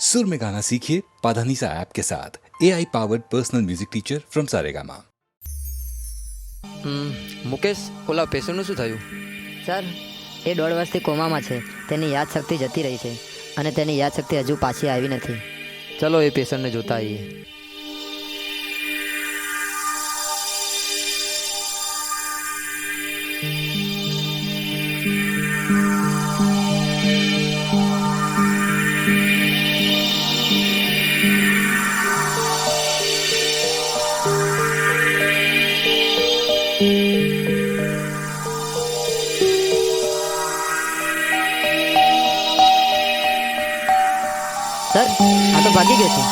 सुर में गाना सीखिए पाधानीसा ऐप के साथ AI powered personal music teacher from Saregama. Mukesh, ઓલા પેશન્ટનું શું થયું? સર, એ 1.5 વર્ષથી કોમામાં છે. તેની યાદશક્તિ જતી રહી છે અને તેની યાદશક્તિ હજુ પાછી આવી નથી. ચલો એ પેશન્ટને જોતા આવીએ. સર, આ તો ભાગી ગયો છે.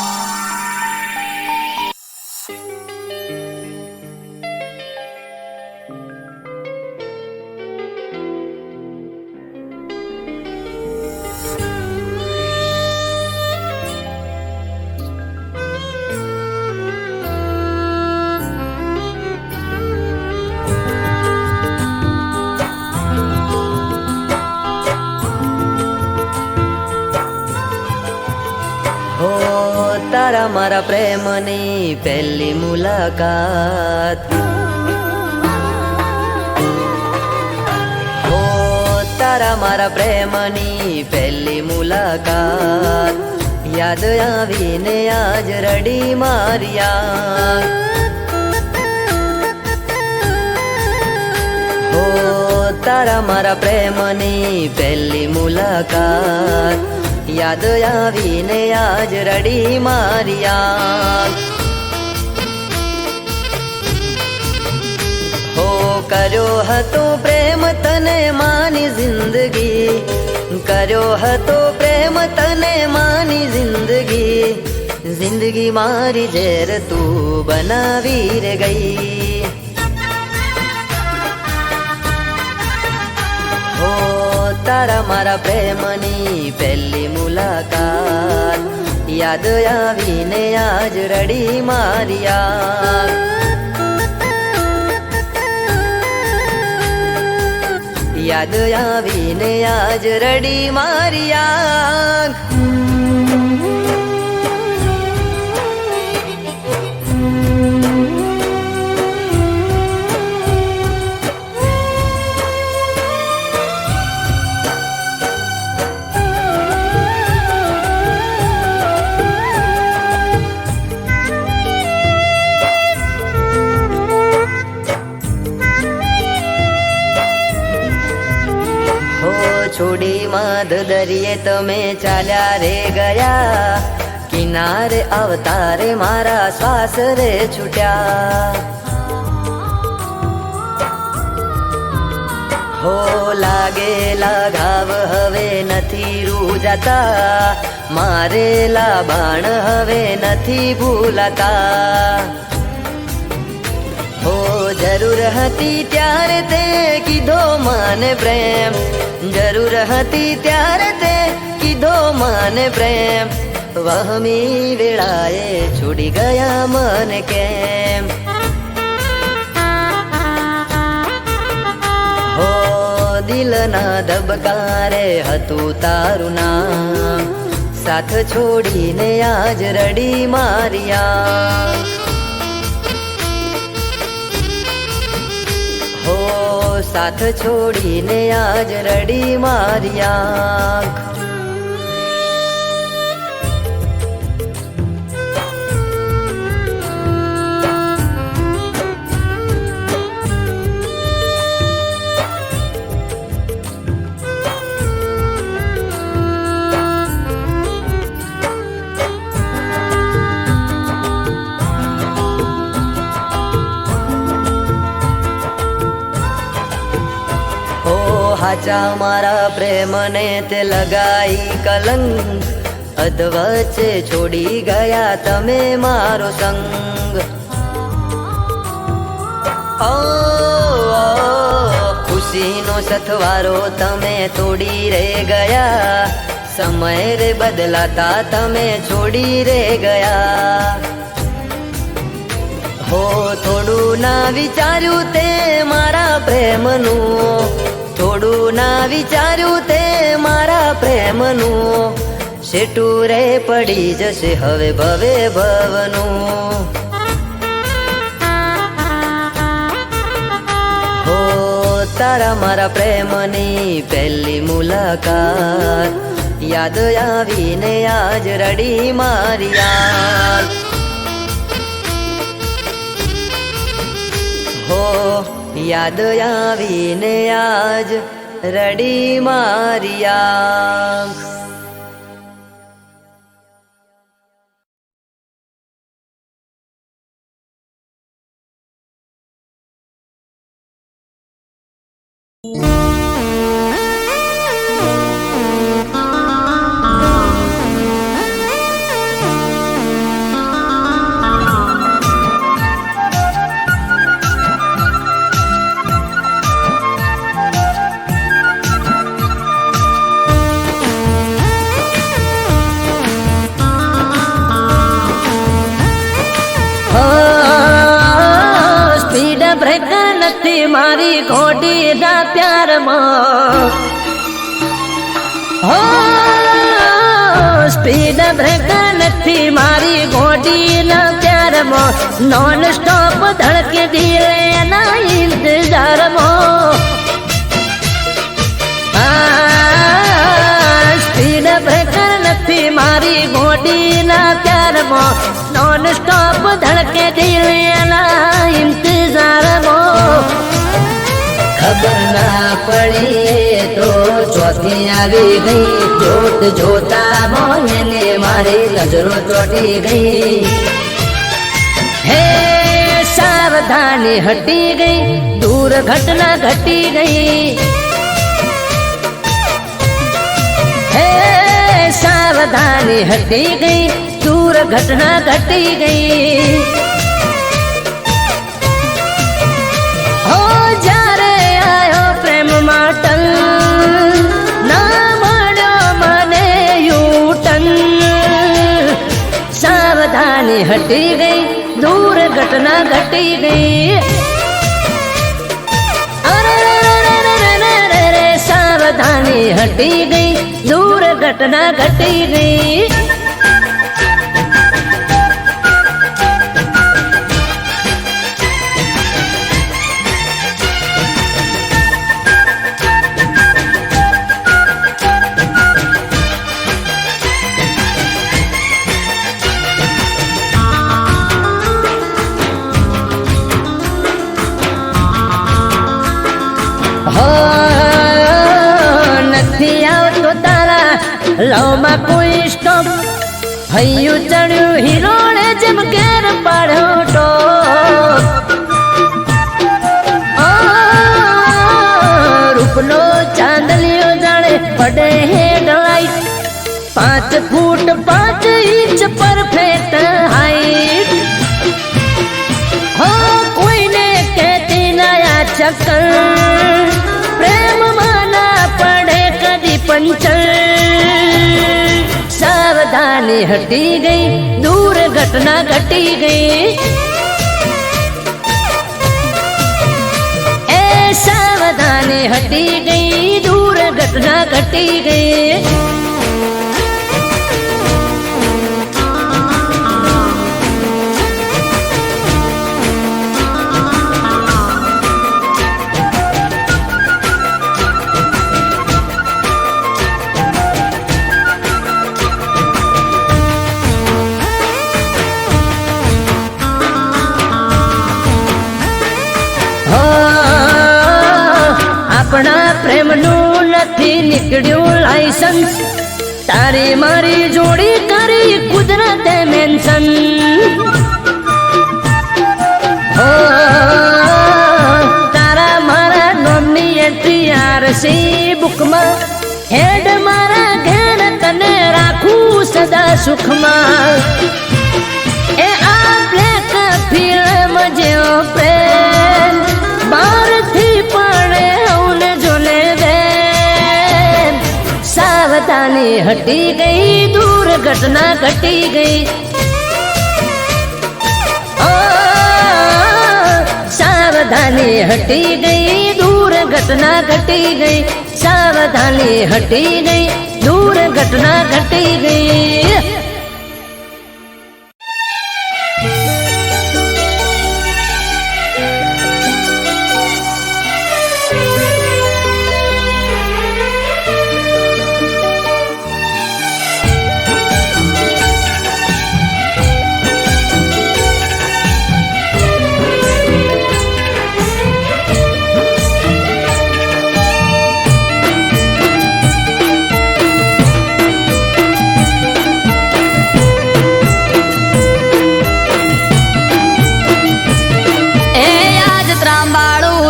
તારા મારા પ્રેમની પહેલી મુલાકાત, હો તારા મારા પ્રેમની પહેલી મુલાકાત, યાદ આવીને આજ રડી માર્યા. હો તારા મારા પ્રેમની પહેલી મુલાકાત, યાદ આવીને આજ રડી માર્યા. હો કર્યો હતો પ્રેમ તને માની જિંદગી, કર્યો હતો પ્રેમ તને માની જિંદગી, જિંદગી મારી ઝેર તું બનાવી રે ગઈ. હો તારા મારા પ્રેમની પહેલી મુલાકાત, યાદ આવીને આજ રડી માર્યા. યાદ આવીને આજ રડી માર્યા. છોડી માધ દરિયે તમે ચાલ્યા રે ગયા, કિનારે અવતારે મારા શ્વાસ રે છૂટ્યા. હો લાગેલા ઘાવ હવે નથી રૂજાતા, મારેલા બાણ હવે નથી ભૂલાતા. હો જરૂર હતી ત્યારે તે કીધો મને પ્રેમ, જરૂર હતી ત્યારે તે કીધો મને પ્રેમ, વહમી વેળાએ છોડી ગયા મને કેમ. હો દિલના ધબકારે હતું તારું નામ, સાથ છોડીને આજ રડી માર્યા. હો સાથ છોડીને આજ રડી માર્યા. હાચા મારા પ્રેમને તે લગાઈ કલંક, અધવચ્ચે છોડી ગયા તમે મારો સંગ. ઓ ખુશીનો સથવારો તમે તોડી રે ગયા, સમય રે બદલાતા તમે છોડી રે ગયા. હો થોડું ના વિચાર્યું તે મારા પ્રેમનું, થોડું ના વિચાર્યું તે મારા પ્રેમનું, સેટું રે પડી જશે હવે ભવે ભવનું. હો તારા મારા પ્રેમની પહેલી મુલાકાત યાદ આવીને આજ રડી મારી યાર. હો યાદ આવીને આજ રડી મારી આંખ. સ્પીડ બ્રેકર નથી મારી ઘોડીના પ્યારમાં. હો સ્પીડ બ્રેકર નથી મારી ઘોડીના પ્યારમાં. નોન સ્ટોપ ધડકે દિલ એના ઇંતજારમાં. સ્પીડ બ્રેકર નથી મારી ઘોડીના પ્યારમાં. નોન સ્ટોપ ધડકે દિલ એના ઇંતજારમાં. ખબર ના પડી તો ચોથી આવી ગઈ. જોત જોતા મોને મારી નજરો ચોટી ગઈ. હે સાવધાની હટી ગઈ દૂર ઘટના ઘટી ગઈ. હે સાવધાની હટી ગઈ દૂર ઘટના ઘટી ગઈ. હો જ્યારે આયો પ્રેમ માટલ ના મળ્યો મને યુટન. સાવધાની હટી ગઈ દૂર ઘટના ઘટી ગઈ. અરે સાવધાની હટી ગઈ દૂર ઘટના ઘટી ગઈ. નથી આવતો તારા લવમાં કોઈ સ્ટોપ. હૈયું ચડ્યું હિરોણે જેમ ઘેર પાડ્યો ટોપ. રૂપનો ચાંદલિયો જાણે પડે હેડલાઇટ. 5 ફૂટ 5 ઇંચ પરફેક્ટ હાઈટ. હો કોઈને કહેતી નયા ચક્કર. પ્રેમમાં ના પડે કદી પંચર. સાવધાની હટી ગઈ દૂર ઘટના ઘટી ગઈ. એ સાવધાની હટી ગઈ દૂર ઘટના ઘટી ગઈ. આપણા પ્રેમનું નથી નીકળ્યું લાયસન્સ. તારી મારી જોડી કરી કુદરતે મેન્શન. હો તારા મારા નોમની એન્ટ્રી આરસી બુકમાં. હેડ મારા ઘેર તને રાખું સદા સુખમાં. એ આ બ્લેક ફિલ્મ જેવો પ્રેમ બહારથી પડે હવને જોને દે. સાવધાની હટી ગઈ દૂર ઘટના ઘટી ગઈ. સાવધાની હટી ગઈ દૂર ઘટના ઘટી ગઈ. સાવધાની હટી ગઈ दुर्घटना घटी गई।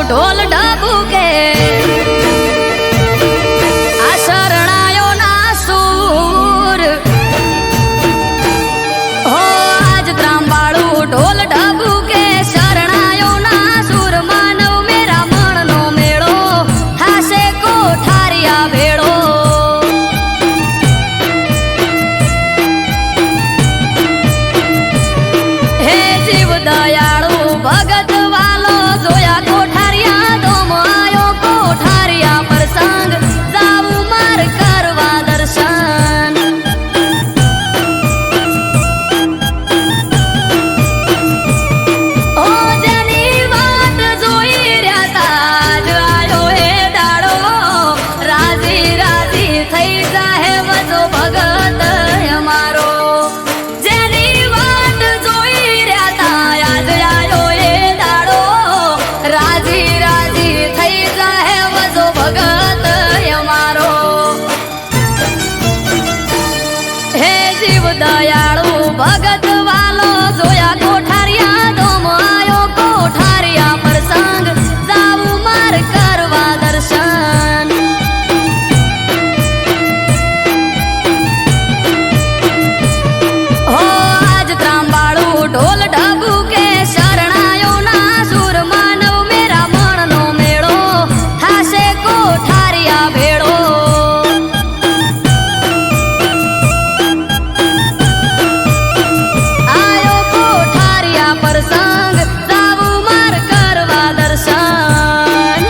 ढोल ढाबू के आ शरणायो ना सूर हो आज त्रांबाड़ू ढोल ढाबू के शरणायो ना सूर मानव मेरा मन नो मेड़ो हासे कोठारिया भेड़ो हे जीव दयाळु भगत वालो जोया दयाळु भगत वालो जोया कोठारिया दोम आयो कोठारिया प्रसंग जाऊ मार करवा दर्शन हो आज त्रांबाळू ढोल ढबू के शरणायो ना सूर मानव मेरा मन नो मेड़ो हासे कोठारिया भेड़ो प्रसंग जाऊ मार करवा दर्शन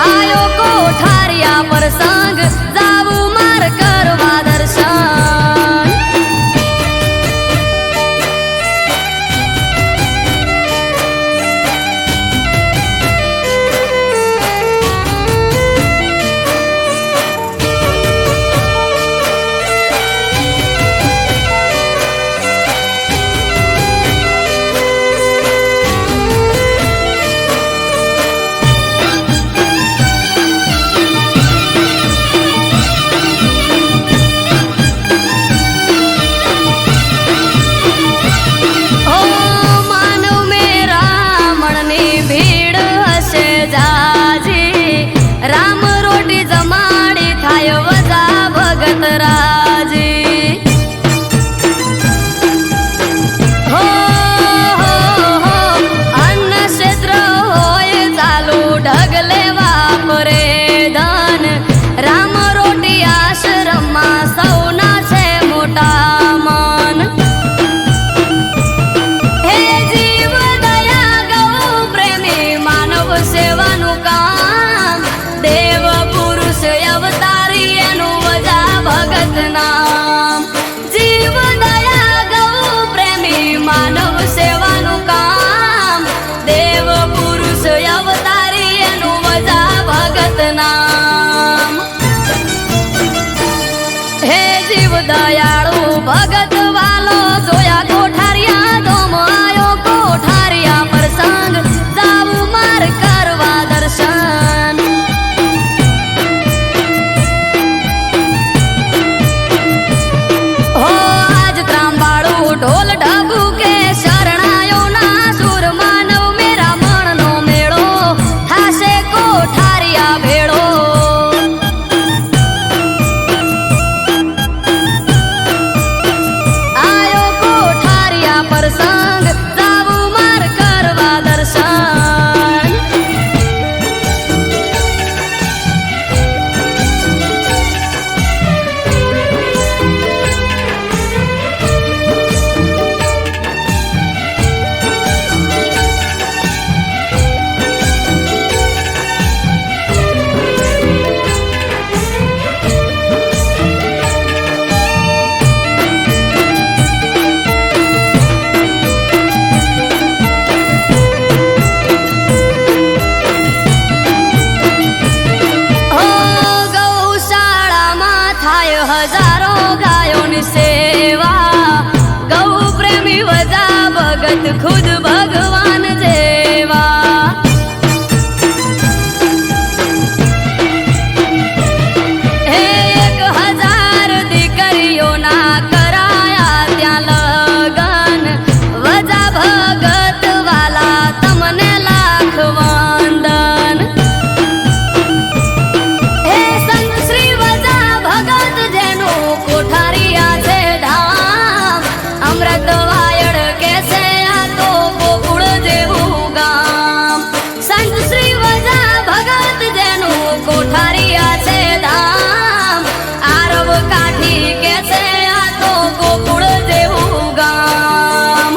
आयो कोठारिया प्रसंग जाऊ मार करवा दर्शन नाम થાય હજારો ગાયોની સેવા ગૌ પ્રેમી વજા ભગત ખુદ ભગવાન જેવા હે 1000 દીકરીઓના કરાયા ત્યાં લગન વજા ભગત વાલા તમને લાખ વંદન હે સંત શ્રી વજા ભગત જેનું કોઠારિયા છે ધામ અમૃત વાયડ કે છે આ તો ગોકુળ જેવું ગામ સંત શ્રી વજા ભગત જેનું કોઠારિયા છે ધામ આરવ કાઠી કે છે આ તો ગોકુળ જેવું ગામ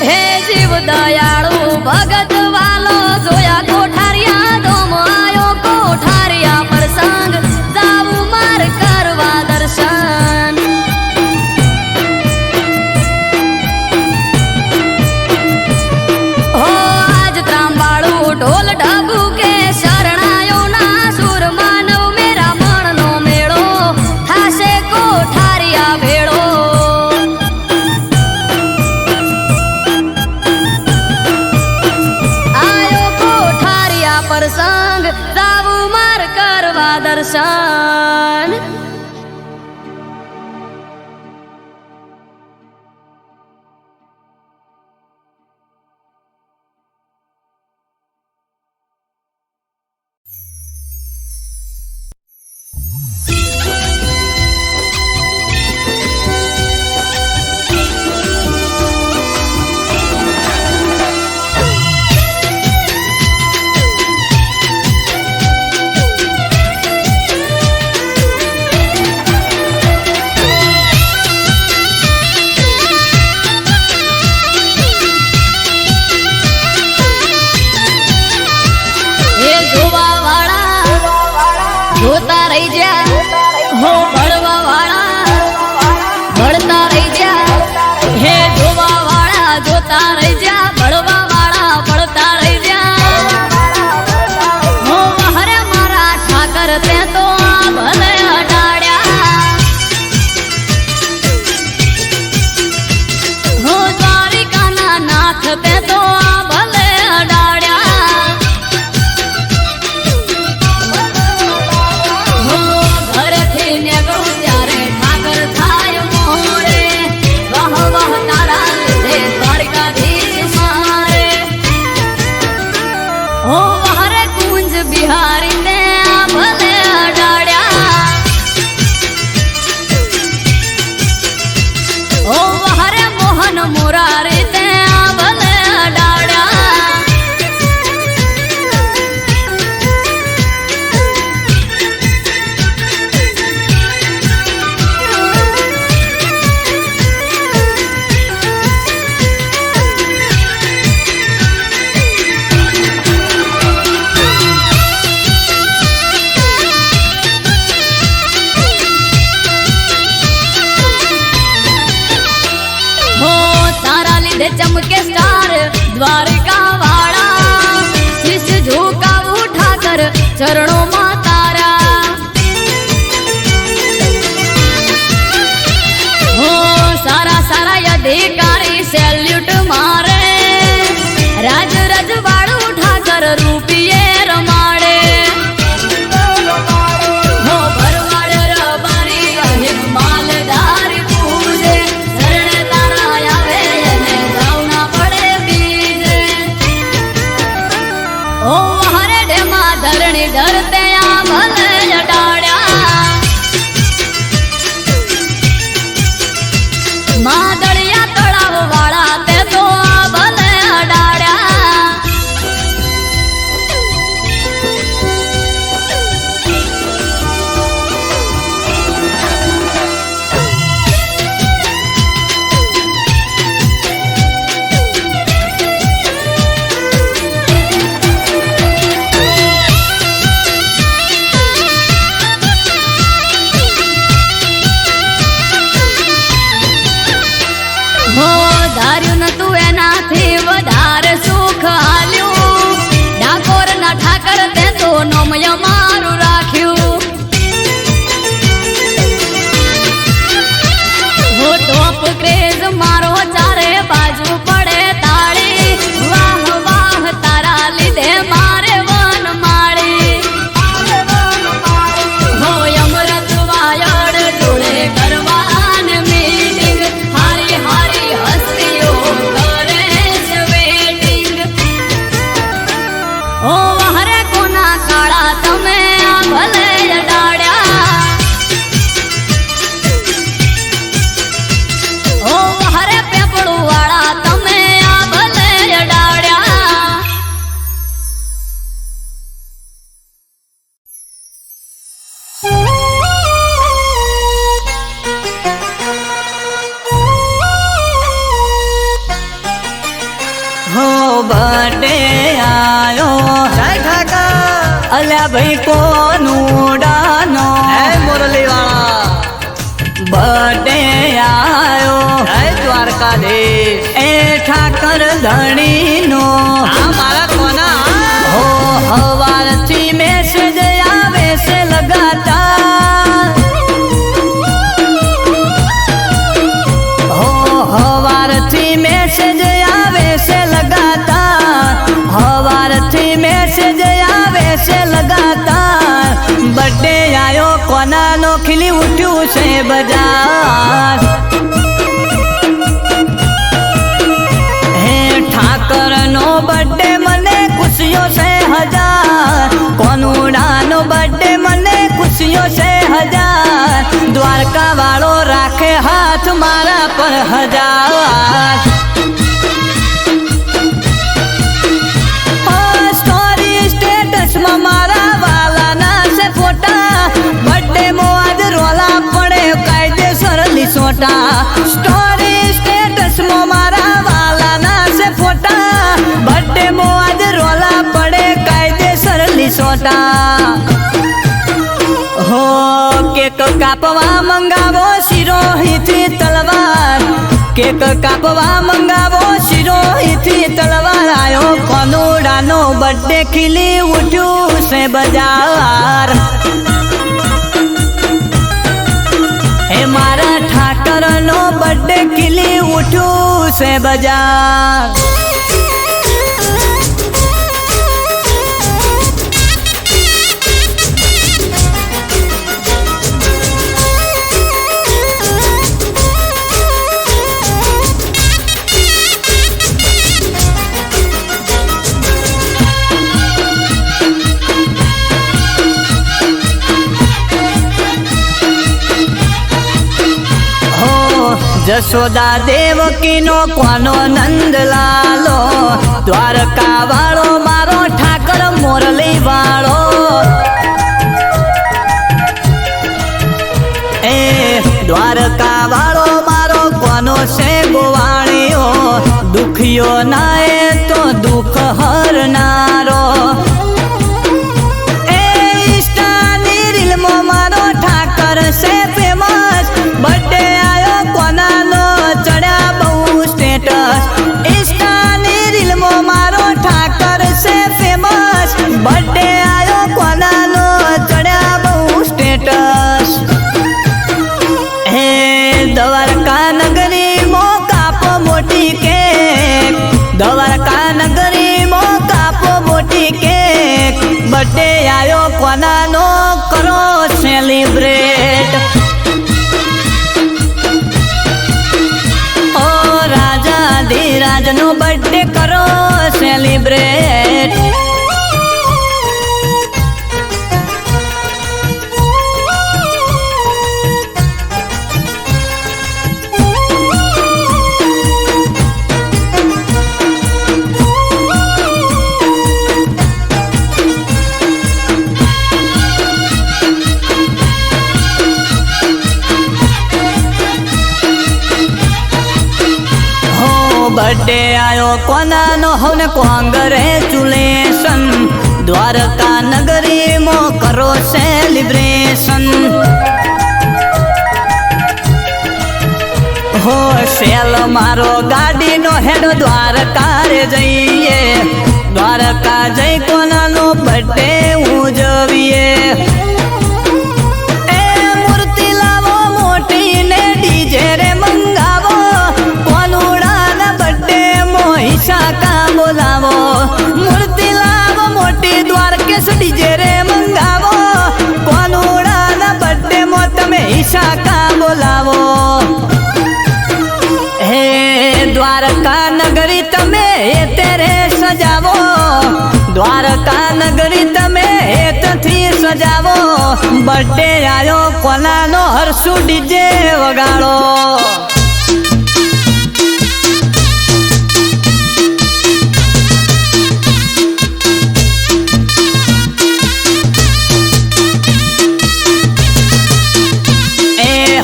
હે જીવ દયાળુ ભગત વાલો જોયા કોઠારિયા ધોમ આયો કોઠારિયા પ્રસંગ જાવું માર કરવા દર્શન હો આજ ત્રાંબાળું ઢોલ ઢબુ કે શરણાયો ના સુર માનવ મેરા મણનો મેળો થાશે કોઠારિયા ભેળો આયો કોઠારિયા પ્રસંગ જાવું માર કરવા દર્શન એ જોવા વાળા જોતા રહી જા હો ભળવા વાળા ભળતા રહી જા હે જોવા વાળા જોતા રહી જા ભળવા વાળા ભળતા રહી જા હો હરે મારા ઠાકર તે તો આ ભલે અડાડ્યા હો દ્વારિકાના નાથ તે તો આ ભલે અડાડ્યા હો ઘરેથી નીકળું ત્યારે ઠાકર થાય મોરે વાહ વાહ તારા લીધે દ્વારકાધીશ મારે હો હરે કુંજ બિહારી ને આ ભલે અડાડ્યા હો હરે મોહન મોરારી તે આ ભલે અડાડ્યા હો તારા લીધે ચમકે સ્ટાર દ્વારકા વાળા શીશ ઝુકાવું ઠાકર ચરણોમાં તારા હો સારા સારા અધિકારી સેલ્યુટ મારે રાજ રજવાડું ઠાકર રૂપિયે રમાડે હો ભરવાડ રબારી અહિક માલધારી પૂજે શરણે તારા આવે એને જાવના પડે બીજે ઓ હરે ઢેમાં ધરણી ધરતે આ ભલે અડાડ્યા માદળિયા તળાવ વાળા તે તો આ ભલે અડાડ્યા હો ધાર્યું નતું એનાથી વધારે સુખ હાલ્યું ડાકોર ના ઠાકર તે તો નોમય મારું રાખ્યું खूब क्रेज मारो चारे बाजू पड़े ताड़ी वाह वाह तारा लीधे मारे वन माड़ी हो अमृत वायड़ जोड़े करवान मीटिंग हारी हारी हस्तियों करे છે વેટિંગ ओ हरे कोना काळा तमे आ भले अडाड्या ओ हरे पेपड़ू वाला तमे आ भले अडाड्या हो बर्थडे आयो जय ठाकर अल्या भाई कोनू डानो है मुरली वाला बर्थडे आयो जय द्वारकाधीश ए ठाकर धनी नो मारा कोना हो हवार थी मैसेज आवे से लगातार हो हवार थी मैसेज आवे से लगातार हवार थी मैसेज आवे से लगातार बर्थडे आयो कोना नो खिली उठ्यू से बाजार हे ठाकर नो बर्थडे मने खुशियों से हजार कोनुड़ा नो बर्थडे मने खुशियों से हजार द्वारका वालो राखे हाथ मारा पर हजार स्टोरी स्टेटस में मारा वाला ना से फोटा बर्थडे मो आज रोला पड़े कायदेसर लिसोटा स्टोरी स्टेटस में मारा वाला ना से फोटा बर्थडे मो आज रोला पड़े कायदेसर लिसोटा हो केक कापवा मंगावो शिरोही थी तलवार केक कापवा मंगावो शिरोही थी तलवार आयो कोनुड़ा नो बर्थडे खिली उठ्यू से बाजार हे मारा ठाकर नो बर्थडे खिली उठ्यू से बाजार जसोदा देवकी नो कोनो नंद लालो द्वारका वालो मारो ठाकर मोरली वालो ए द्वारका वालो मारो कोनो से गोवाणियो दुखियो नाए तो दुख हरनारो ए इष्टानी रील मो मारो ठाकर से फेमस बर्थडे बर्थडे आयो कोना नो चढ़ा बहु स्टेटस हे द्वारका नगरी मो कापो मोटी केक द्वारका नगरी मो कापो मोटी केक बर्थडे आयो कोना नो करो सेलिब्रेट ओ राजा धीराज नो बर्थडे करो सेलिब्रेट बर्थडे आयो कोना नो होने कांग्रेचुलेशन द्वारका नगरी मो करो सेलिब्रेशन हो सेल मारो गाड़ी नो हेड द्वारका रे जइए द्वारका जई कोना नो बर्थडे उजविए ए मूर्ति लावो मोटी ने डीजे रे मंगावो द्वारका नगरी तमे हेत थी सजावो बर्थडे आयो कोनानो हर्षु डीजे वगाड़ो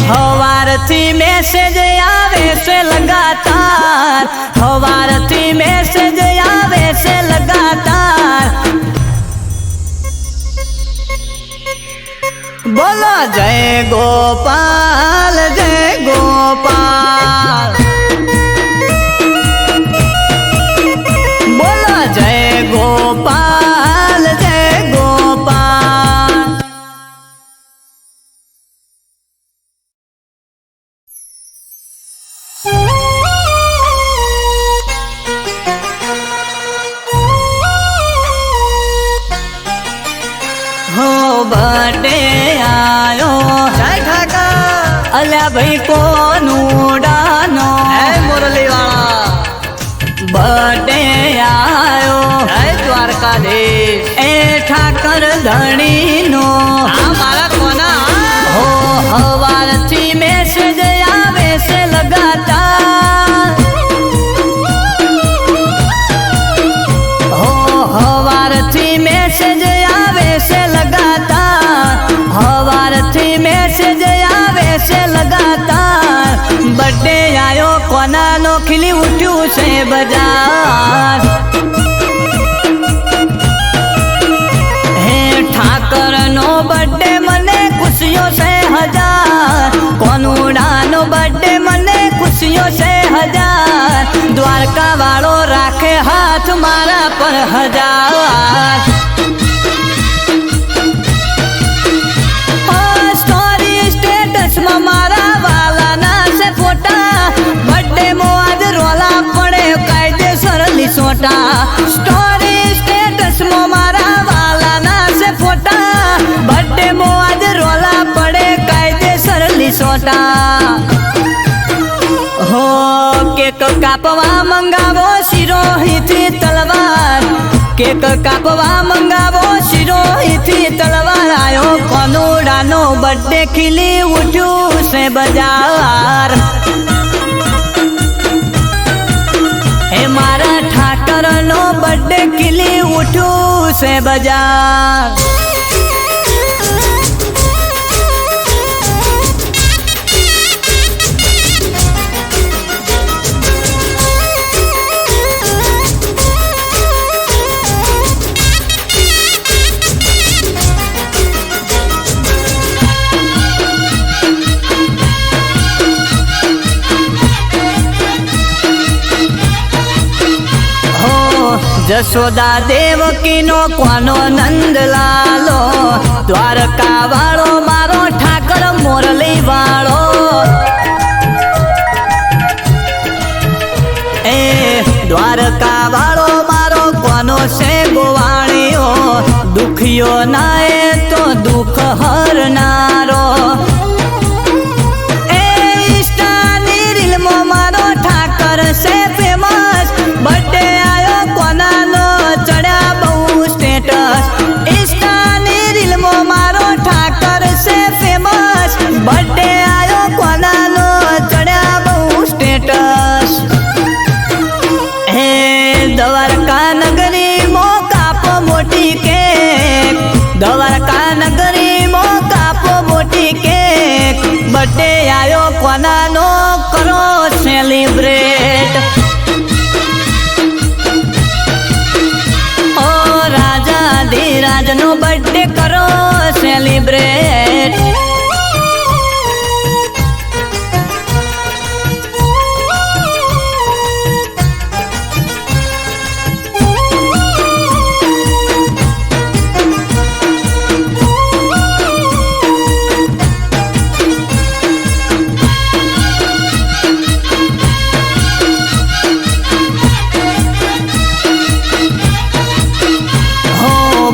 हवारथी मैसेज आवे से लगातार हवारथी मैसेज आवे से लगातार बोलो जय गोपाल जय गोपाल बोलो जय गोपाल जय गोपाल। हो बर्थडे आयो जय ठाकर अल्या भाई कोनू डानो मुरली वाला बर्थडे आयो जय द्वारकाधीश ए ठाकर धनी नो मारा कोना हो हवारथी मैसेज आवे से लगातार हो हवारथी मैसेज आवे से लगातार हवारथी मैसेज आवे से लगातार बर्थडे आयो कोना नो खिली उठ्यू से बाजार हे ठाकर नो बर्थडे मने खुशियों से हजार कोनुड़ा नो बर्थडे मने खुशियों से हजार द्वारका वालो राखे हाथ मारा पर हजार स्टोरी स्टेटस में मारा वाला ना से फोटा बर्थडे मो आज रोला पड़े कायदेसर लिसोटा स्टोरी स्टेटस में मारा वाला ना से फोटा बर्थडे मो आज रोला पड़े कायदेसर लिसोटा हो केक कापवा मंगावो सिरोही थी तलवार केक कापवा मंगावो सिरोही थी तलवार आयो कोनुड़ा नो बर्थडे खिली उठ्यू से बाजार हे मारा ठाकर नो बर्थडे खिली उठ्यू से बाजार। जसोदा देवकी नो कोनो नंद लालो द्वारका वालो मारो ठाकर मोरली वालो ए द्वारका वालो मारो कोनो से गोवाणियो दुखियो नाए तो दुख हरनारो ए इष्टानी रील मो मारो ठाकर से फेमस बर्थडे आयो कोना नो चढ़ा बहु स्टेटस इष्टानी रील मो मारो ठाकर से फेमस बर्थडे आयो कोना नो चढ़ा बहु स्टेटस हे द्वारका नगरी मो कापो मोटी केक द्वारका नगरी मो कापो मोटी केक बर्थडे आयो कोना नो करो सेलिब्रेट धीराज नो बर्थडे करो सेलिब्रेट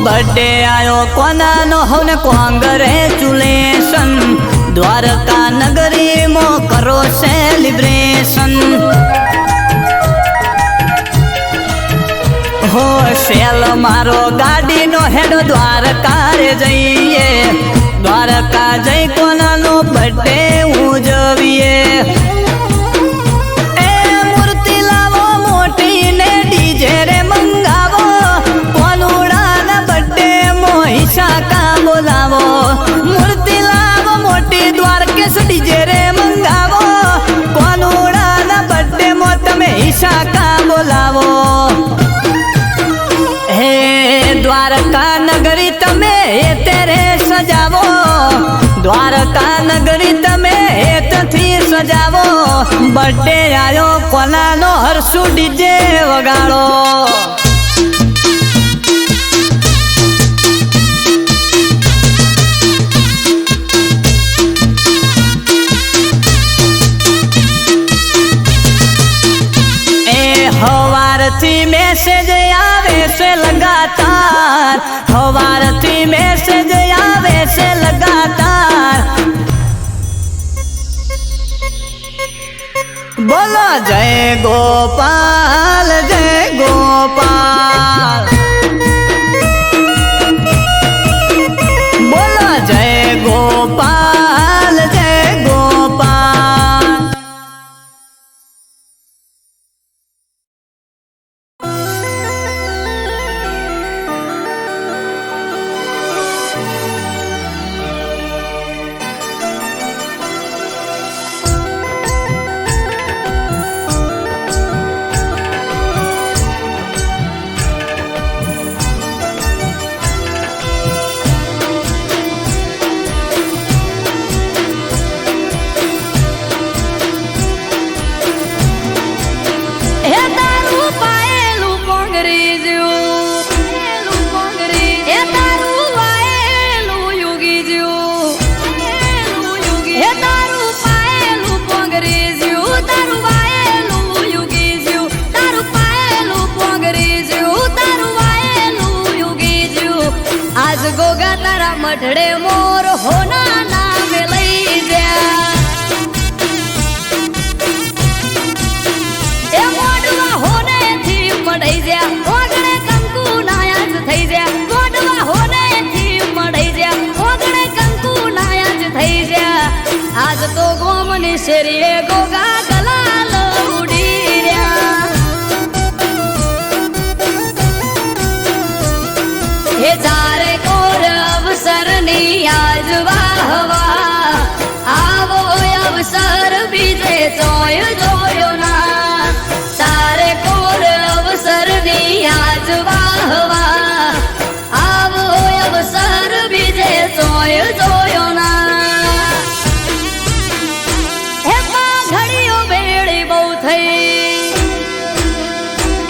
बर्थडे आयो कोना नो हवन कांग्रेचुलेशन द्वारका नगरी मो करो सेलिब्रेशन હો શેલ મારો ગાડીનો હેડો દ્વારકા રે જઈએ, દ્વારકા જઈ કોનાનો બર્થડે ઉજવીએ. એ મૂર્તિ લાવો મોટી ને ડીજે રે મંગાવો, કોનુડાના બર્થડે મોહિશા કા બોલાવો. મૂર્તિ લાવો મોટી દ્વારકેશ ડીજે રે મંગાવો, કોનુડાના બર્થડે મો તમે ઈશા કા બોલાવો. હે દ્વારકા નગરી તમે તેરે સજાવો, દ્વારકા નગરી તમે હેતથી સજાવો. બર્થડે આયો કોનાનો હરસુ ડીજે વગાડો. હવારથી મેસેજ આવે છે લગાતાર, હવારથી મેસેજ આવે છે લગાતાર. બોલો જય ગોપાલ જય ગોપાલ, બોલો જય ગોપાલ જય ગોપાલ. મઠડે મોર હોના નામે લઈ જા, એ મોડવા હોને થી મડાઈ જા, ઓગણે કંકુ નાયા જ થઈ જા. મોડવા હોને થી મડાઈ જા, ઓગણે કંકુ નાયા જ થઈ જા. આજ તો ગોમની શેરીએ ગોગા ગલાલ ઉડી રહ્યા. હે જારે કોર અવસરની આજ વાહવા, આવો અવસર બીજે જોયો જોયો ના. તારે કોર અવસરની આજ વાહવા, આવો અવસર બીજે જોયો જોયો ના. હે પા ઘડીઓ બેડી બહુ થઈ,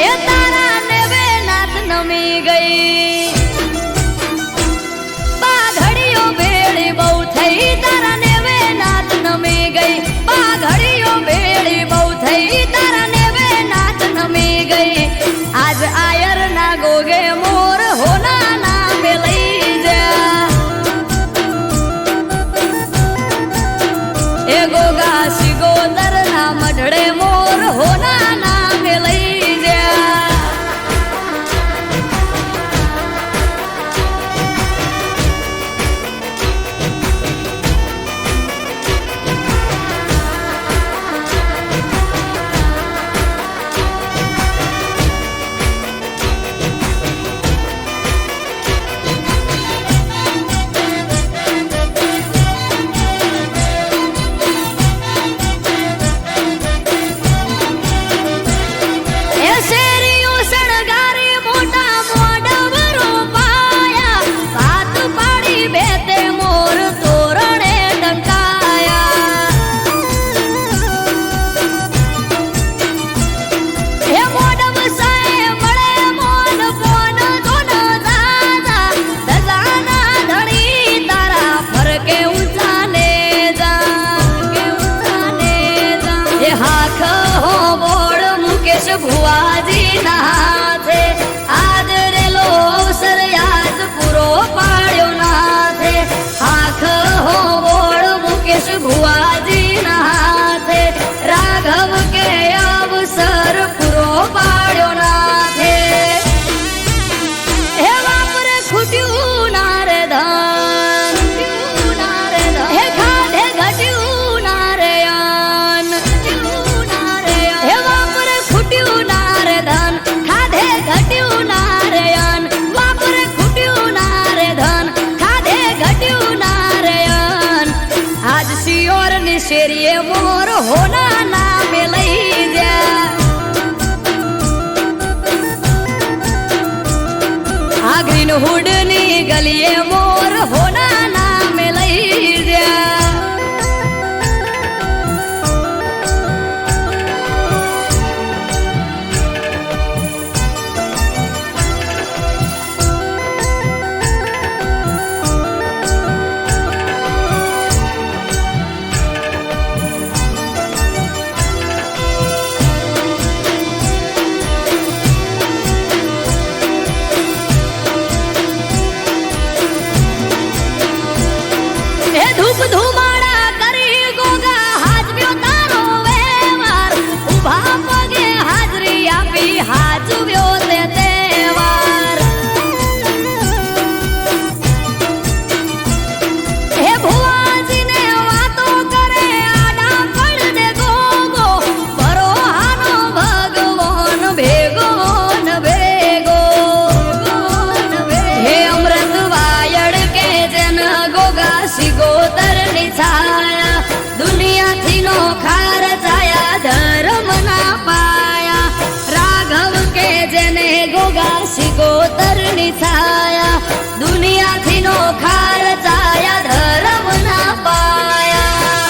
એ તારા નેવે નાથ નમી ગઈ. તારા નેવે નાથ નમી ગઈ, પાઘડીઓ બેડી બહુ થઈ. તારા નેવે નાથ નમી ગઈ. આજ આયર ના ગોગે મોર હોના નામે લઈ જા, એ ગોગા સિગોદર ના મઢડે મોર હોના નામે લઈ જા. ભુવાજી ના હાથે આદરેલો અવસર યાદ પૂરો પાડ્યો નાથે. આખ હો બોળ મુકેશ ભુવાજી ના હાથે, રાઘવ કે અવસર પૂરો પાડ્યો નાથે. શેરી શેરીએ મોર હોના નામે લઈ જા આ ગ્રીન હુડ ની ગલીએ મોર હોના નામે લઈ જા ધુમાડા કરી ગોગા હાજવ્યો તારો વેવાર ઉભા પગે હાજરી આપી હાજવ્યો તે તહેવાર હે ભુવાજીને વાતો કરે આડા પડ દે ગોગો પરોહાનો ભગવાન ભેગો ન ભેગો હે અમૃત વાયડ કે જન ગોગા સિગોતર છાયા દુનિયાથી નો ખાર છાયા ધર્મ ના પાયા રાઘવ કે જેને ગોગા સિગોતર ની છાયા દુનિયાથી નો ખાર છાયા ધર્મ ના પાયા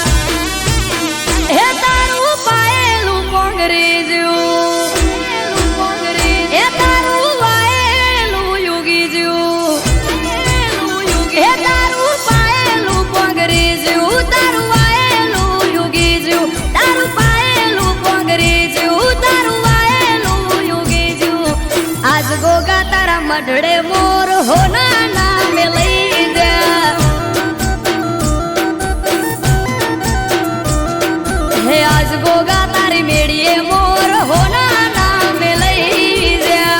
હે તારું પાયેલું કોંગ્રેજ્યું હે તારું વાયેલું યુગી જ્યું હે તારું પાયેલું કોંગ્રેજ્યું તારું વાયેલું યુગી જ્યું તારું પાયેલું કોંગ્રેજ્યું તારું વાયેલું યુગી જ્યું આજ ગોગા તારા મઢડે મોર હોના નામે લઈ જા હે આજ ગોગા તારી મેળીએ મોર હોના નામે લઈ જા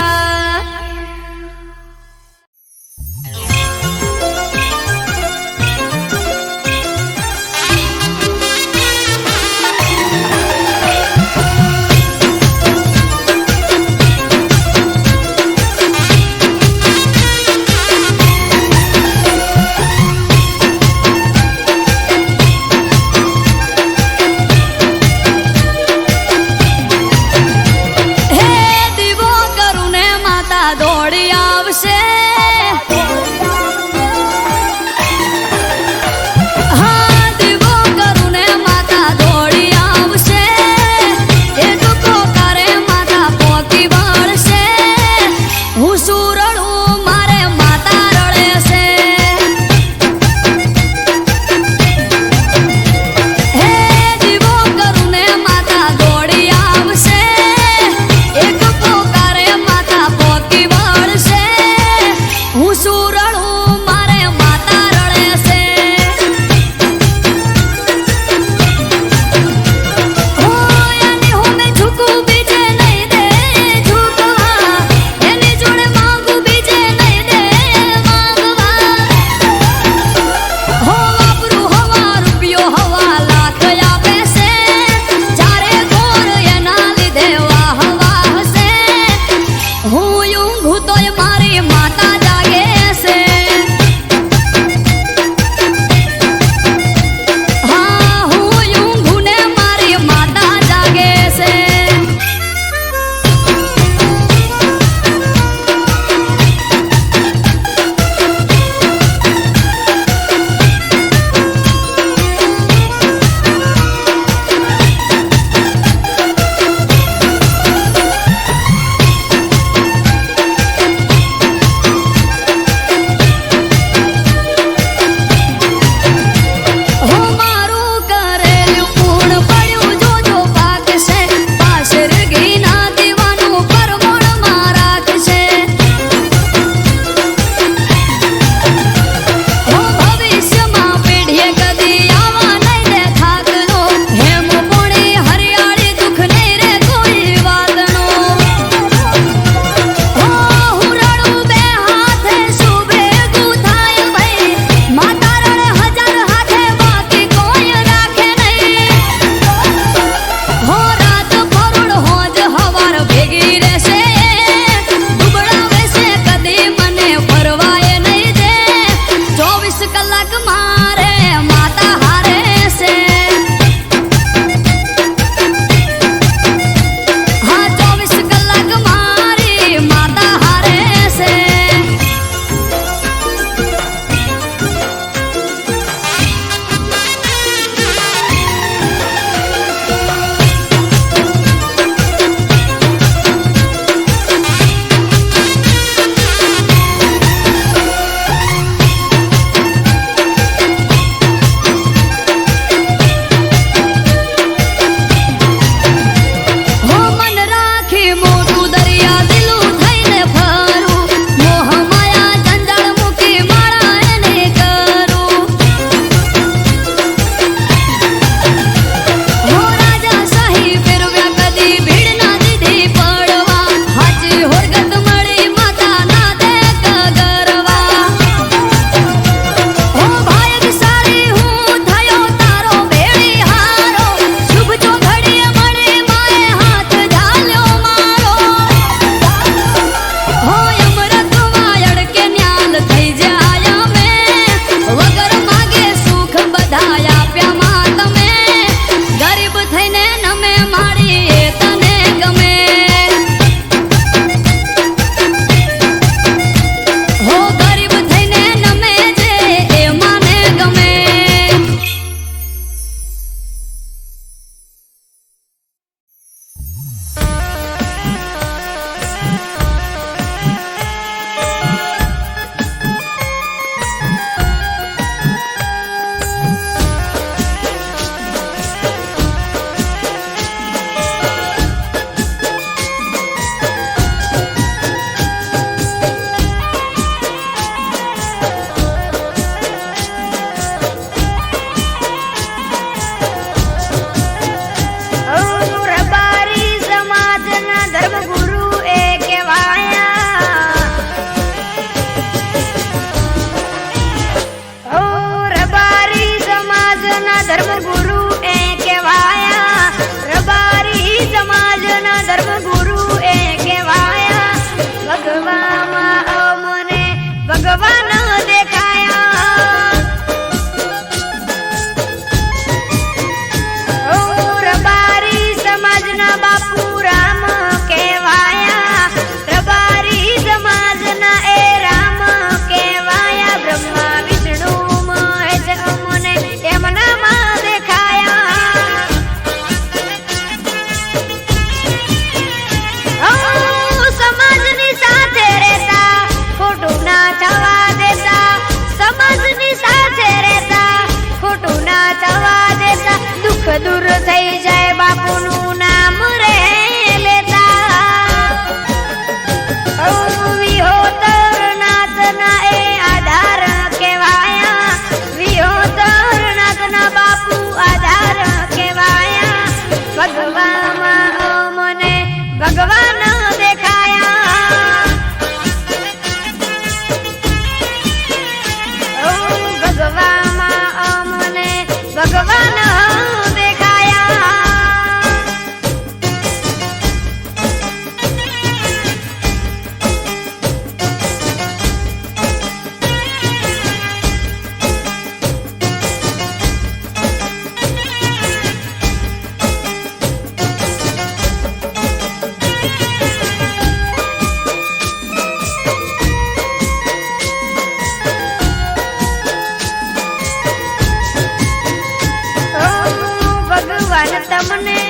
તમને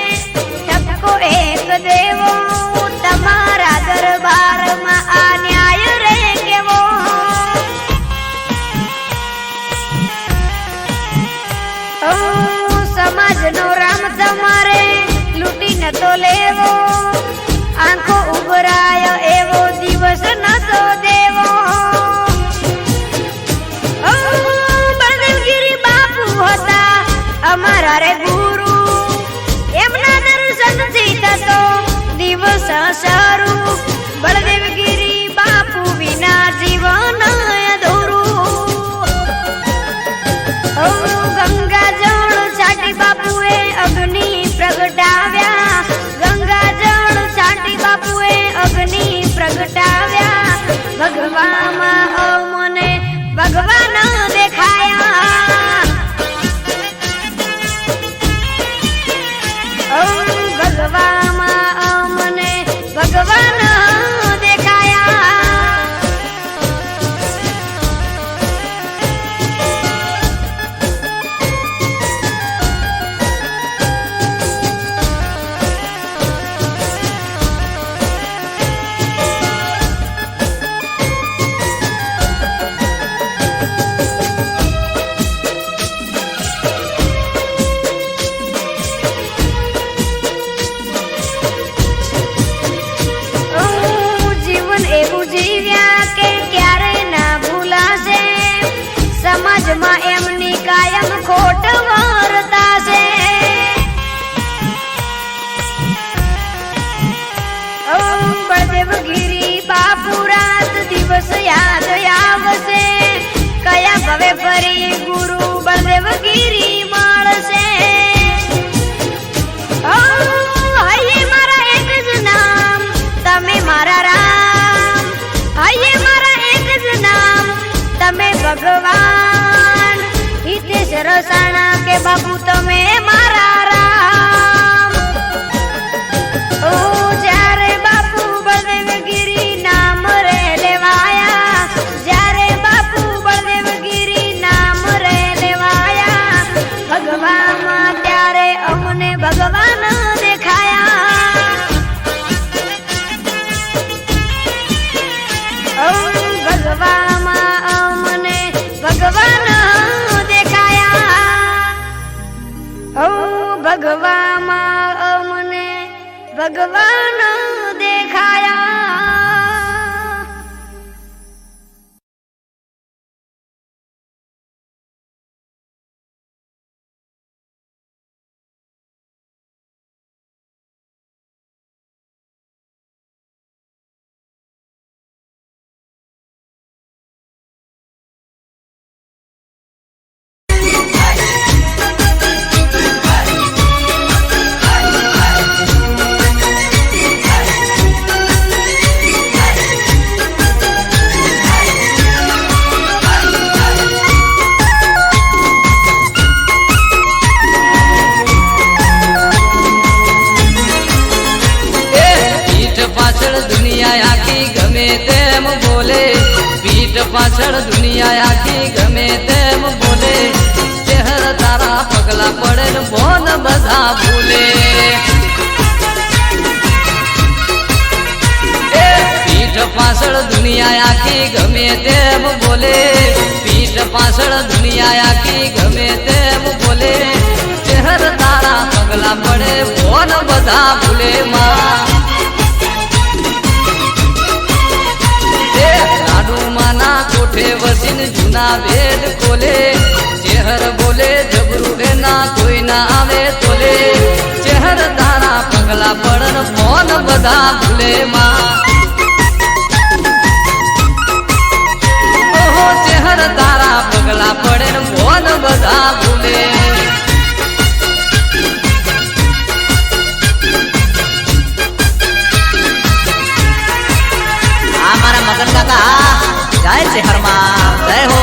ઠપકો એક દેવો તમારા દરબારમાં આ ન્યાય રે કેવો સમાજનો રામ તમારે લૂંટી નતો લેવો આંખો ઉભરાય એવો દિવસ નતો દેવો બળદેવગીરી બાપુ હતા અમારા રે ગુરુ એમના દર્શનથી થતો દિવસ શરૂ બળદેવગીરી બાપુ વિના જીવન અધૂરું ગંગા જળ છાટી બાપુએ અગ્નિ પ્રગટાવ્યા ગંગા જળ છાટી બાપુએ અગ્નિ પ્રગટાવ્યા ભગવામાં અમને ભગવાન દેખાયા ભગવામાં અમને ભગવાન દેખાયા જીવન એવું જીવ્યા કે ક્યારે ના ભૂલાશે સમાજમાં એમની કાયમ ખોટ વર્તાશે બળદેવગીરી બાપુ રાત દિવસ યાદ આવશે કયા ભવે ફરી ગુરુ બળદેવગીરી મળશે હૈયે મારા એક જ નામ તમે મારા રામ હૈયે મારા એક જ નામ તમે ભગવાન હિતેશ રસાણા કે બાપુ તમે મારા રામ જ્યારે બાપુ બળદેવગીરી નામ રે લેવાયા જ્યારે બાપુ બળદેવગીરી નામ રે લેવાયા ભગવામાં ત્યારે અમને ભગવાન દેખાયા ભગવામાં અમને ભગવાન દેખાયા ભગવામાં અમને ભગવાન દેખાયા પાછળ દુનિયા આખી ગમે તેમ બોલે ચહેર તારા પગલા પડે ને બોન બધા ભૂલે પીઠ પાછળ દુનિયા આખી ગમે તેમ બોલે પીઠ પાછળ દુનિયા આખી ગમે તેમ બોલે ચહેર તારા પગલા પડે બોન બધા ભૂલે માં કોઠે વસીને જૂના વેદ ખોલે ચહેર બોલે જબરું એના કોઈ ના આવે તોલે ચહેર તારા પગલા પડન ફોન બધા ભૂલે માં ઓહો ચહેર તારા પગલા પડે ને ફોન બધા ભૂલે આ મારા મગન કાકા જય શહેરમાં જય હો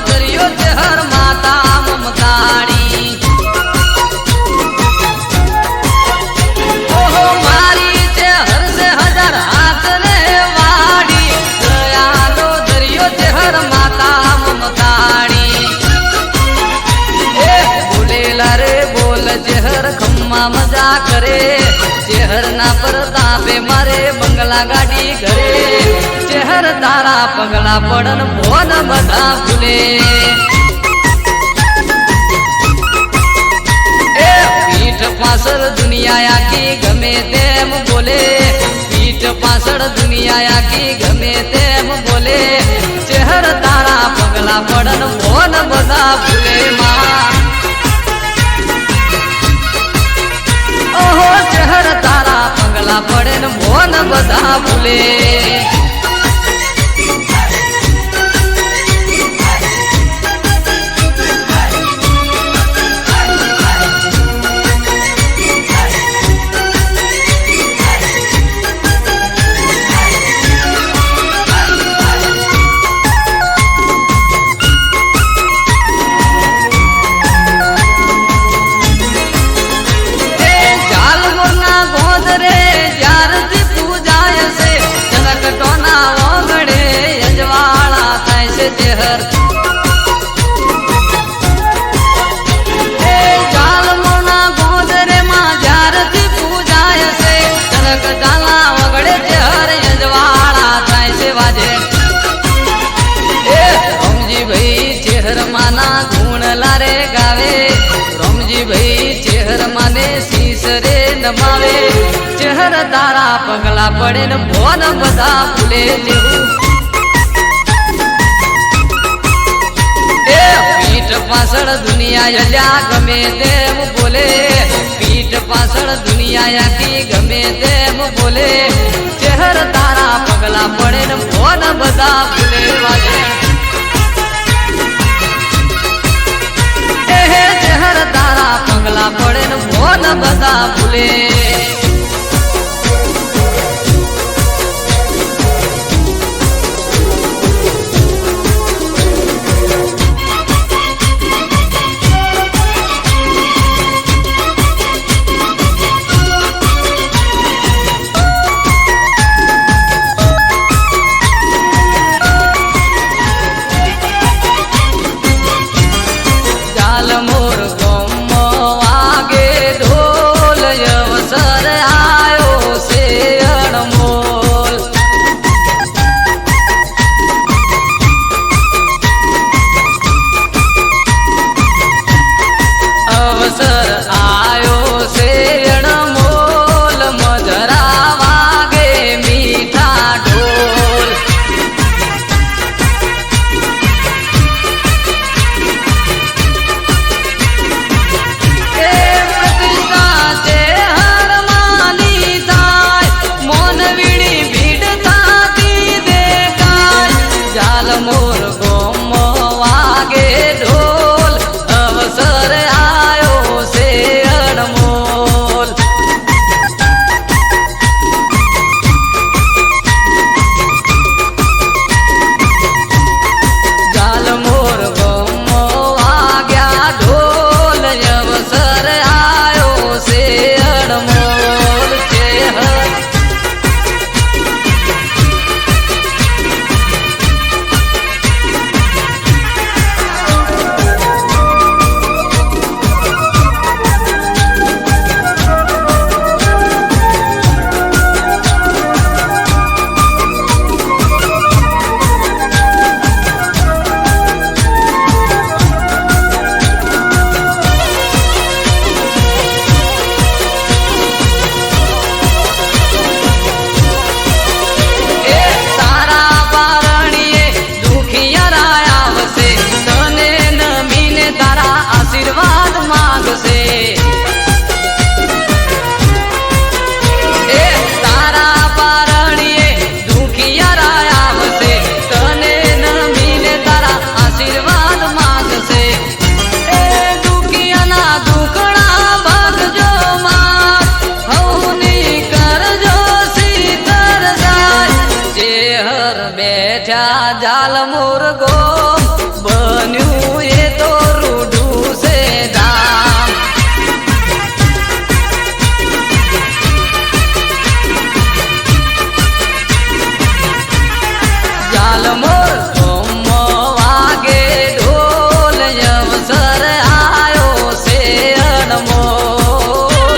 દરિયો ચહેર માતા તાપે મારે બંગલા ગાડી ઘરે ચહેર તારા પગલા પડન ભોન બધા ભૂલે એ પીઠ પાછળ દુનિયા આખી ગમે તેમ બોલે પીઠ પાછળ દુનિયા આખી ગમે તેમ બોલે ચહેર તારા પગલા પડન ભોન બધા ભૂલે માં ઓહો ચહેર તારા પગલા પડે ને મોન બધા ભૂલે નમાવે ચહેર તારા પગલા પડે ને ભોન બધા ભૂલે જેવું એ પીઠ પાછળ દુનિયા અલ્યા ગમે તેમ બોલે પીઠ પાછળ દુનિયા આખી ગમે તેમ બોલે ચહેર તારા પગલા પડે ને ભોન બધા ભૂલે વાજે ચહેર તારા પગલા પડે ને ભોન બધા ભૂલે જાલ મુરગો બન્યું એ તો રૂડું છે ધામ જાલ મોર વાગે ઢોલ અવસર આયો છે અનમોલ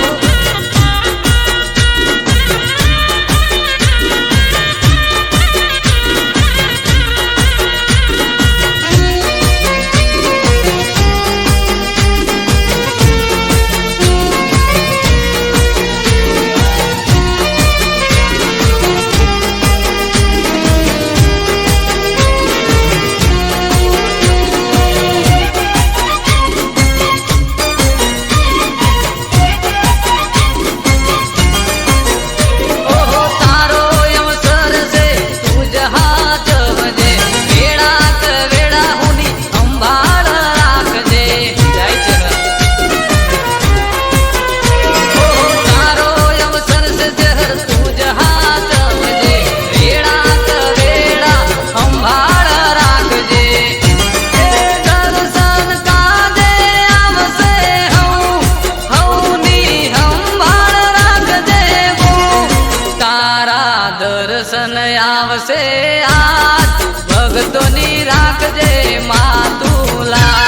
ભગતોની રાખજે માતુલા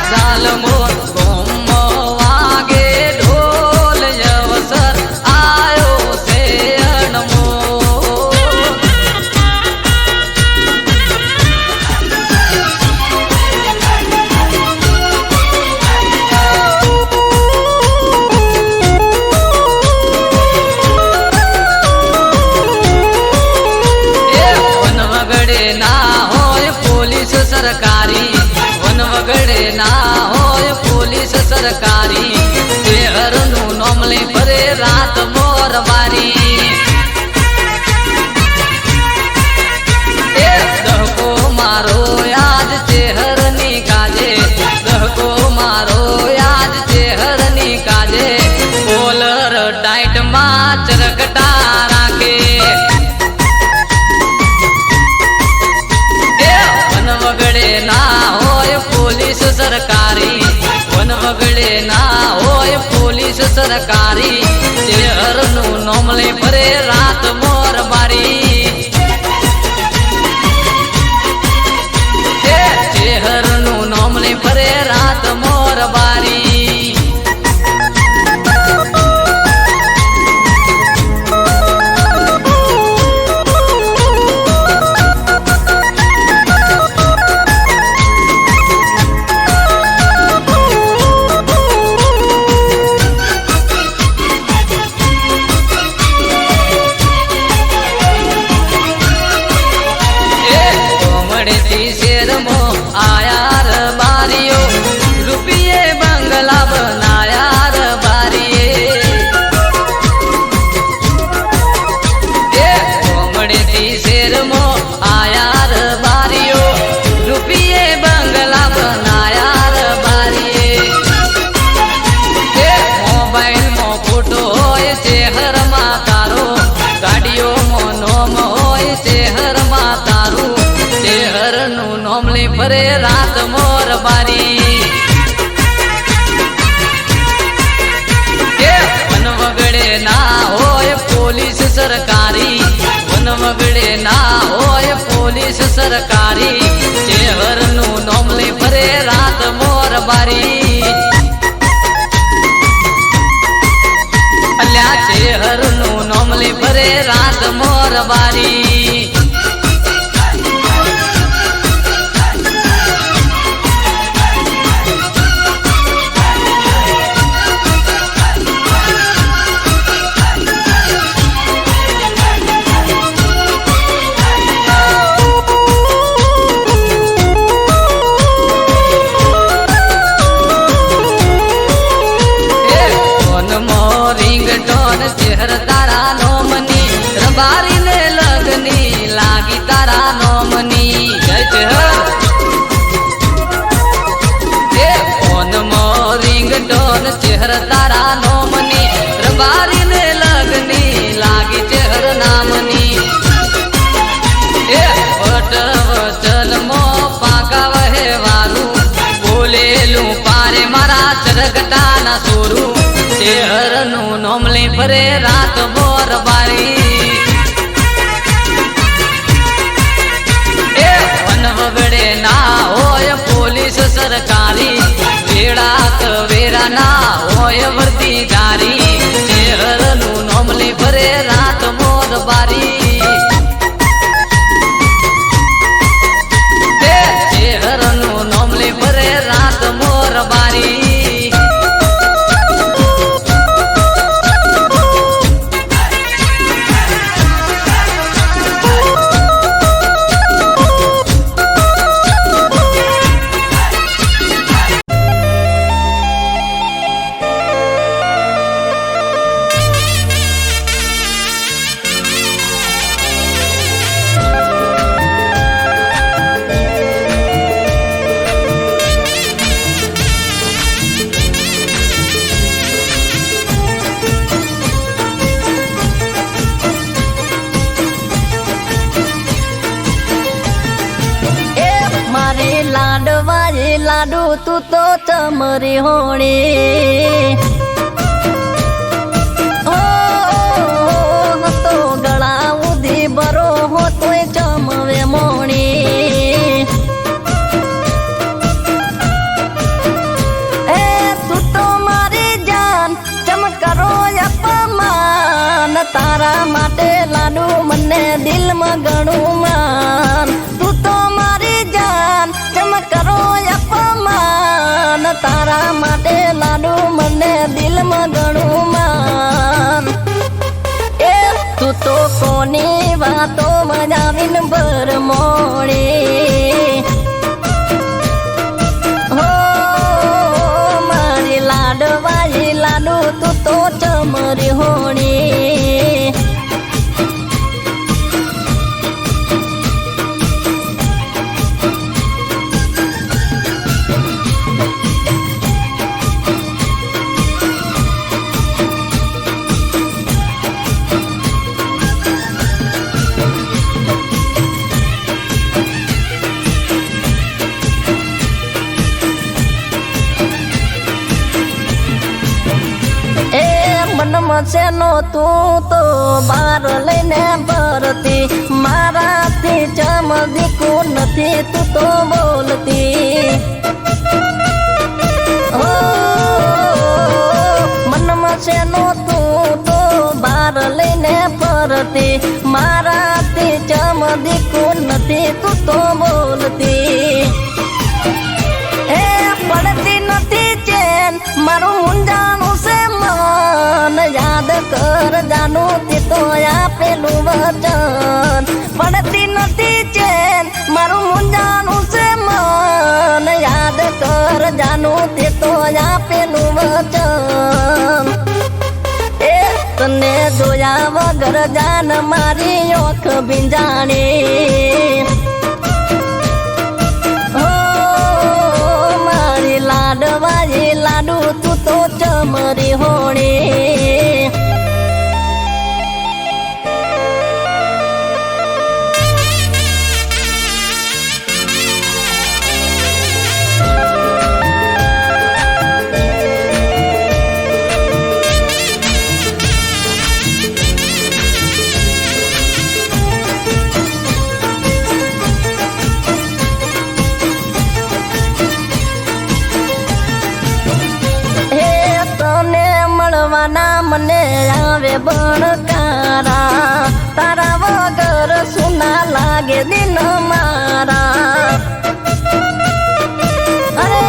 ઝાલમોર ગોમો વાગે ઢોલ અવસર આયો છે અણમોલ વનવગડે ના હોય પોલીસ સરકારી વનવગડે ના હોય પોલીસ સરકારી શહેરનું નામ લઈ ફરે રાત મોરવારી દહકો મારો યાદ શહેરની કાજે દહકો મારો યાદ શહેરની કાજે કોલર ટાઈટમાં ચરકટા રાખે વનવગડે ના હોય પોલીસ સરકારી વનવગડે ના હોય પોલીસ સરકારી શહેરનું નામ લઈ ફરે રાત મોરબારી શહેરનું નામ લઈ ફરે રાત મોરબારી શેરમો આયાર બારીઓ રૂપિયે બંગલા બનાયાર બારીએ કોમડેથી શેરમો આયાર બારીઓ રૂપિયે બંગલા બનાયાર બારીએ મોબાઈલમાં ફોટો હોય શહેરમાં તારો ગાડીઓમાં નોમ હોય શહેરમાં તારું શહેરનું નામ લઈ ફરે રાત મોરબારી વનવગડે ના હોય પોલીસ સરકારી વનવગડે ના હોય પોલીસ સરકારી શહેરનું નામ લઈ ફરે રાત મોરબારી અલ્યા શહેરનું નામ લઈ ફરે રાત મોરબારી ચહેર તારા નોમની રબારી ને લગની લાગી તારા નોમની જય ચહેર ફોન મો રિંગટોન ચહેર તારા નોમની રબારી ને લગની લાગી ચહેર નામની વચન મો પાકા વહે વારું બોલેલું પારે મારા ચરકટા ના સોરું શહેરનું નામ લઈ ફરે રાત મોરબારી વનવગડે ના હોય પોલીસ સરકારી વેળાક વેરા ના હોય વર્દીદારી શહેરનું નામ લઈ ફરે રાત મોરબારી શહેરનું નામ લઈ ફરે રાત મોરબારી લાડુ તું તો ચમરી હોણી તારા માટે લાડુ મને દિલમાં ઘણું માન તું તો મારી જાન ચમ કરો અપમાન તારા માટે લાડુ મને દિલમાં ઘણું માન એ તું તો કોની વાતો મજાવીન ભર મોડી હો મારી લાડવાઈ લાડુ તું તો ચમરી હોણી મનમસેનો તું તો બાર લઈને ભરતી મારાથી ચમદીકું નથી તું તો બોલતી હો મનમસેનો તું તો બાર લઈને ભરતી મારાથી ચમદીકું નથી તું તો બોલતી એ પડતી નથી ચેન મારું મુંજાનું છે મન યાદ કર જાનું તે તો આપેલું વચન પડતી નથી ચેન મારું મુંજાનું છે મન યાદ કર જાનું તે તો આપેલું વચન એ તને જોયા વગર જાન મારી ઓખ ભીંજાણી લાડવાઈ લાડુ તું તો ચમરી હોણી મને આવે બણકારા તારા વગર સુના લાગે દિન મારા અરે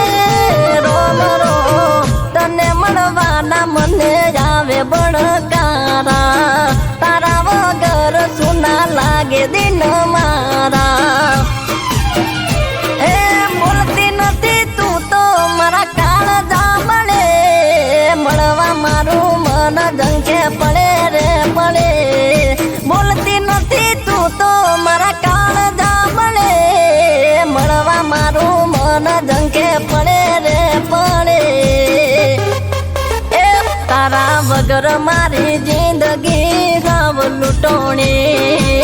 રોમ રોમ તને મળવાના મને આવે બણકારા તારા વગર સુના લાગે દિન મારા એ બોલતી નથી તું તો મારા કાળ જામણે મળવા મારું મન જંખે પડે રે પડે બોલતી નથી તું તો મારા કાળ જામણે મળવા મારું મન જંખે પડે રે પડે એ તારા વગર મારી જિંદગી સાવ લૂંટોણી